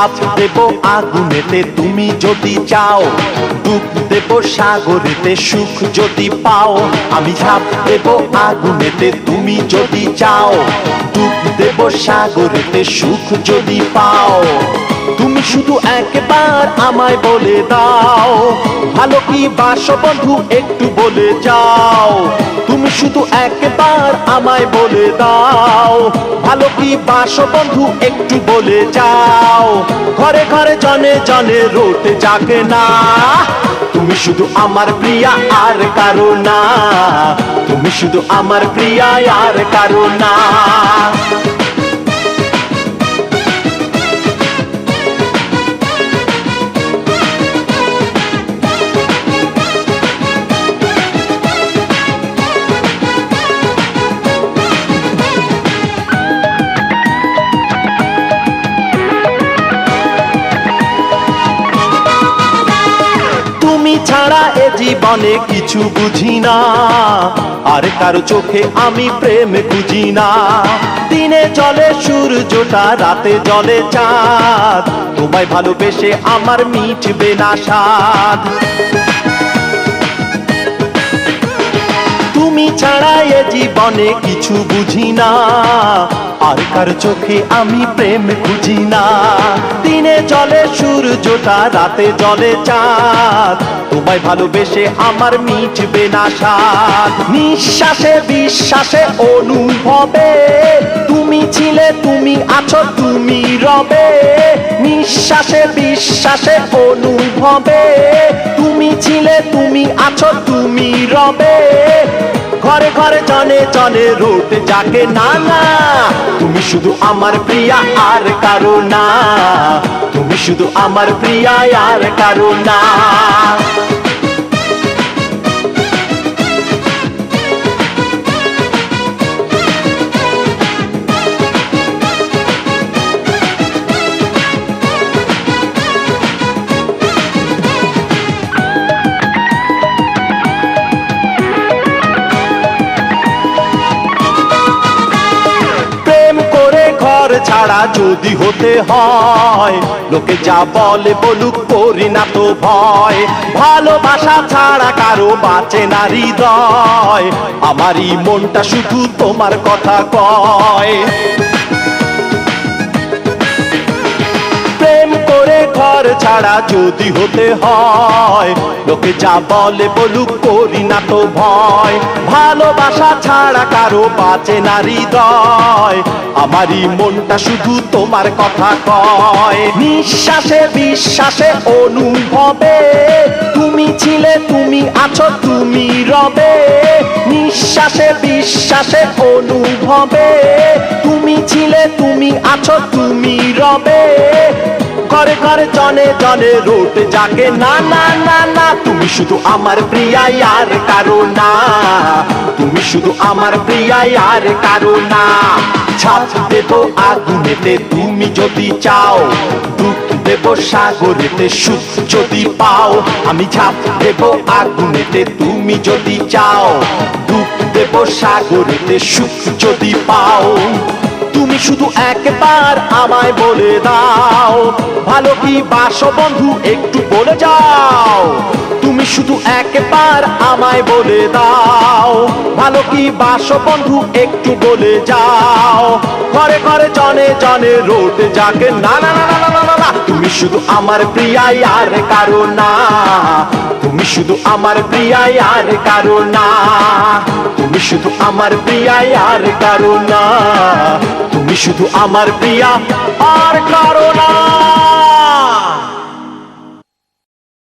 ঝাঁপ দেব আগুনেতে তুমি যদি চাও, ডুব দেব সাগরেতে সুখ যদি পাও। আমি ঝাঁপ দেব আগুনেতে তুমি যদি চাও, ডুব দেব সাগরেতে সুখ যদি পাও। তুমি শুধু একবার আমায় বলে দাও, ভালো কি বাসো বন্ধু একটু বলে যাও। তুমি শুধু একবার আমায় বলে দাও, ভালো কি বাসো বন্ধু একটু বলে যাও। ঘরে ঘরে জনে জনে রোদ জাগে না, তুমি শুধু আমার প্রিয়া আর কারো না। তুমি শুধু আমার প্রিয়া আর কারো না। তুমি ছাড়া এ জীবনে কিছু বুঝি না, আর কারো চোখে আমি প্রেম খুঁজি না। দিনে জলে সূর্যটা, রাতে জলে চাঁদ, তোমায় ভালোবেসে আমার মিটবে না স্বাদ। তুমি ছাড়া এ জীবনে কিছু বুঝি না, আর কার চোখে আমি প্রেম খুঁজি না। দিনে জলে সূর্যটা, রাতে জলে চাঁদ, তোমায় ভালোবেসে আমার মিটবে না স্বাদ। নিঃশ্বাসে বিশ্বাসে অনুভবে তুমি ছিলে, তুমি আছো, তুমি রবে। নিঃশ্বাসে বিশ্বাসে অনুভবে তুমি ছিলে, তুমি আছো, তুমি রবে। ঘরে ঘরে জনে জনে রোদ জাগে না না, তুমি শুধু আমার প্রিয়া আর কারো না। তুমি শুধু আমার প্রিয়া আর কারো না। ছাড়া যদি হতে হয়, লোকে যা বলে বলুক, করি না তো ভয়। ভালোবাসা ছাড়া কারো বাঁচে না হৃদয়, আমারই মনটা শুধু তোমার কথা কয়। প্রেম করে ঘর ছাড়া যদি হতে হয়, লোকে যা বলে বলুক, করি না তো ভয়। ভালোবাসা ছাড়া কারো বাঁচে না হৃদয়, আমারই মনটা শুধু তোমার কথা কয়। নিঃশ্বাসে বিশ্বাসে অনুভবে তুমি ছিলে, তুমি আছো, তুমি রবে। নিঃশ্বাসে বিশ্বাসে অনুভবে তুমি ছিলে, তুমি আছো, তুমি রবে। ঘরে ঘরে জনে জনে রোদ জাগে না না না না, তুমি শুধু আমার প্রিয়া আর কারো না। তুমি শুধু আমার প্রিয়া আর কারো না। ঝাঁপ দেব আগুনেতে তুমি যদি চাও, ডুব দেব সাগরেতে সুখ যদি পাও। আমি ঝাঁপ দেব আগুনেতে তুমি যদি চাও, ডুব দেব সাগরেতে সুখ যদি পাও। তুমি শুধু একবার আমায় বলে দাও, ভালো কি বাসো বন্ধু একটু বলে যাও। তুমি শুধু একবার আমায় বলে দাও, ভালো কি বাসো বন্ধু একটু বলে যাও। ঘরে ঘরে জনে জনে রোদ জাগে না না না না না না, তুমি শুধু আমার প্রিয়া আর কারো না। তুমি শুধু আমার প্রিয়া আর কারো না। তুমি শুধু আমার প্রিয়া আর কারো না। তুমি শুধু আমার প্রিয়া আর কারো না।